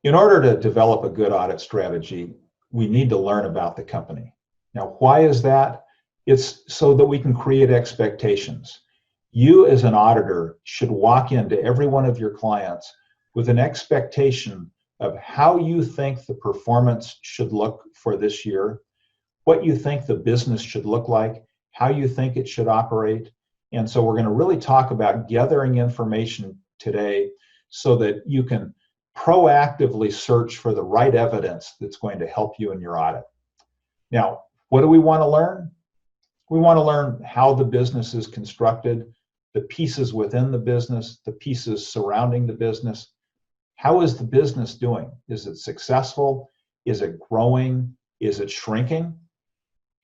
In order to develop a good audit strategy, we need to learn about the company. Now, why is that? It's so that we can create expectations. You as an auditor should walk into every one of your clients with an expectation of how you think the performance should look for this year, what you think the business should look like, how you think it should operate. And so we're going to really talk about gathering information today so that you can proactively search for the right evidence that's going to help you in your audit. Now, what do we want to learn? We want to learn how the business is constructed, the pieces within the business, the pieces surrounding the business. How is the business doing? Is it successful? Is it growing? Is it shrinking?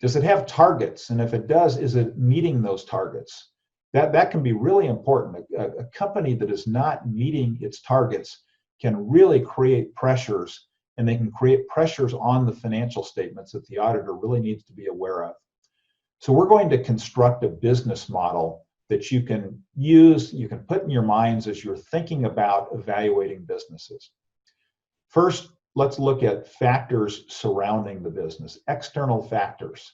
Does it have targets? And if it does, is it meeting those targets? That can be really important. A company that is not meeting its targets can really create pressures, and they can create pressures on the financial statements that the auditor really needs to be aware of. So we're going to construct a business model that you can use, you can put in your minds as you're thinking about evaluating businesses. First, let's look at factors surrounding the business, external factors.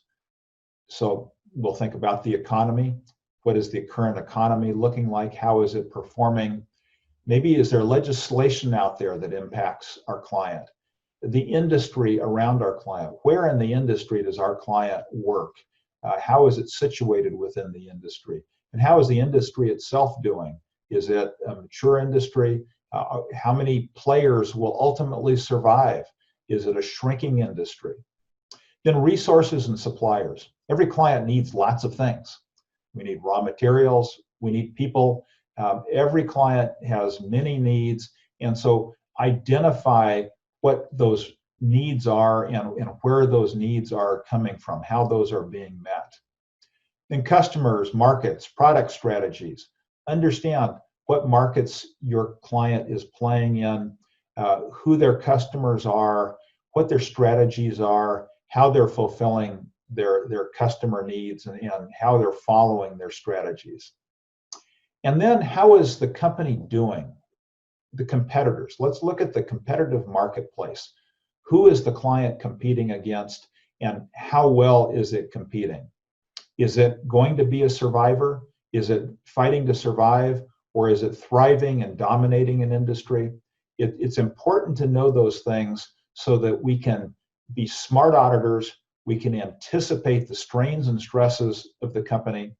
So we'll think about the economy. What is the current economy looking like? How is it performing? Maybe is there legislation out there that impacts our client? The industry around our client. Where in the industry does our client work? How is it situated within the industry? And how is the industry itself doing? Is it a mature industry? How many players will ultimately survive? Is it a shrinking industry? Then resources and suppliers. Every client needs lots of things. We need raw materials, we need people. Every client has many needs, and so identify what those needs are and where those needs are coming from, how those are being met. Then customers, markets, product strategies. Understand what markets your client is playing in, who their customers are, what their strategies are, how they're fulfilling their customer needs, and how they're following their strategies. And then how is the company doing? The competitors. Let's look at the competitive marketplace. Who is the client competing against, and how well is it competing? Is it going to be a survivor? Is it fighting to survive? Or is it thriving and dominating an industry? It's important to know those things so that we can be smart auditors, we can anticipate the strains and stresses of the company,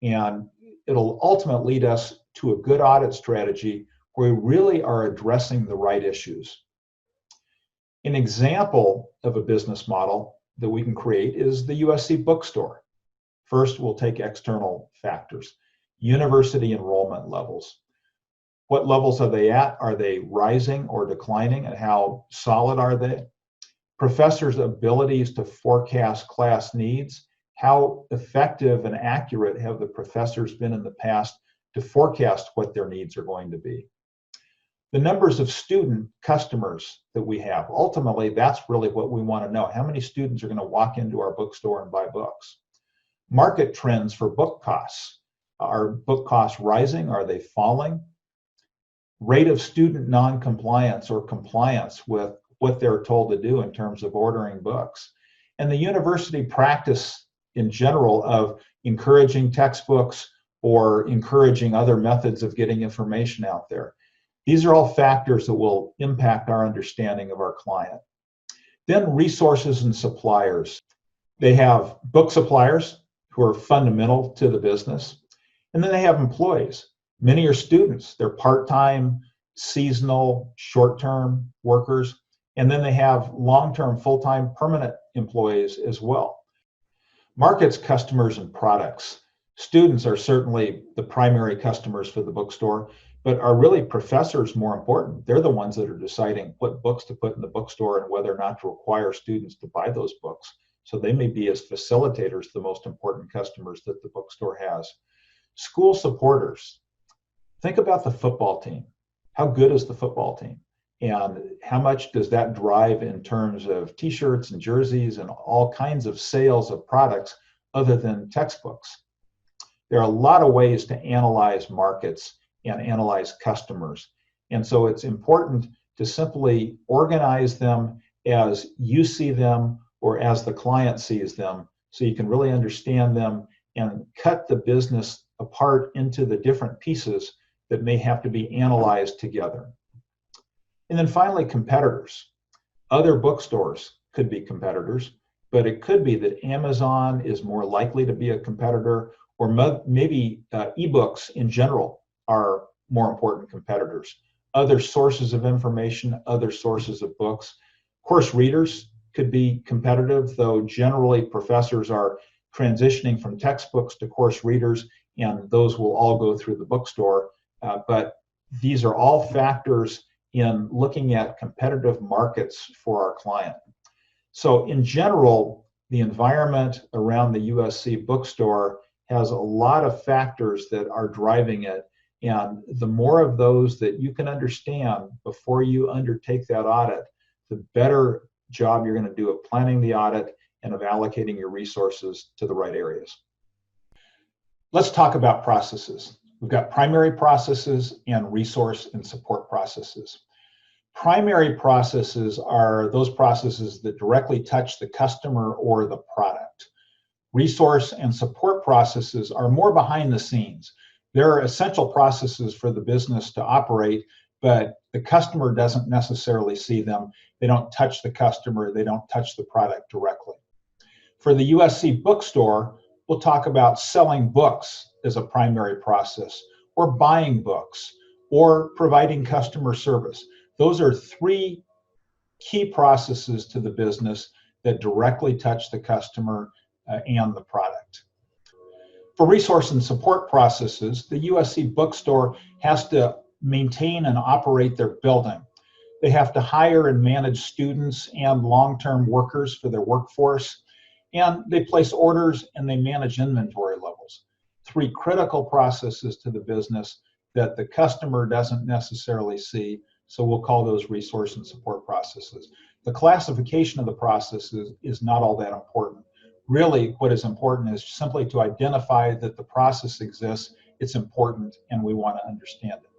and it'll ultimately lead us to a good audit strategy where we really are addressing the right issues. An example of a business model that we can create is the USC bookstore. First, we'll take external factors. University enrollment levels. What levels are they at? Are they rising or declining, and how solid are they? Professors' abilities to forecast class needs. How effective and accurate have the professors been in the past to forecast what their needs are going to be? The numbers of student customers that we have. Ultimately, that's really what we want to know. How many students are going to walk into our bookstore and buy books? Market trends for book costs. Are book costs rising? Are they falling? Rate of student non-compliance or compliance with what they're told to do in terms of ordering books. And the university practice in general of encouraging textbooks or encouraging other methods of getting information out there. These are all factors that will impact our understanding of our client. Then resources and suppliers. They have book suppliers who are fundamental to the business. And then they have employees. Many are students. They're part-time, seasonal, short-term workers. And then they have long-term, full-time, permanent employees as well. Markets, customers, and products. Students are certainly the primary customers for the bookstore, but are really professors more important? They're the ones that are deciding what books to put in the bookstore and whether or not to require students to buy those books. So they may be, as facilitators, the most important customers that the bookstore has. School supporters. Think about the football team. How good is the football team? And how much does that drive in terms of t-shirts and jerseys and all kinds of sales of products other than textbooks? There are a lot of ways to analyze markets and analyze customers. And so it's important to simply organize them as you see them or as the client sees them, so you can really understand them and cut the business apart into the different pieces that may have to be analyzed together. And then finally, competitors. Other bookstores could be competitors, but it could be that Amazon is more likely to be a competitor, or maybe ebooks in general are more important competitors. Other sources of information, other sources of books. Course readers could be competitive, though generally professors are transitioning from textbooks to course readers, and those will all go through the bookstore. But these are all factors in looking at competitive markets for our client. So in general, the environment around the USC bookstore has a lot of factors that are driving it. And the more of those that you can understand before you undertake that audit, the better job you're going to do of planning the audit and of allocating your resources to the right areas. Let's talk about processes. We've got primary processes and resource and support processes. Primary processes are those processes that directly touch the customer or the product. Resource and support processes are more behind the scenes. They're essential processes for the business to operate, but the customer doesn't necessarily see them. They don't touch the customer. They don't touch the product directly. For the USC bookstore, we'll talk about selling books as a primary process, or buying books, or providing customer service. Those are three key processes to the business that directly touch the customer and the product. For resource and support processes, the USC bookstore has to maintain and operate their building. They have to hire and manage students and long-term workers for their workforce, and they place orders and they manage inventory levels. Three critical processes to the business that the customer doesn't necessarily see, so we'll call those resource and support processes. The classification of the processes is not all that important. Really, what is important is simply to identify that the process exists, it's important, and we want to understand it.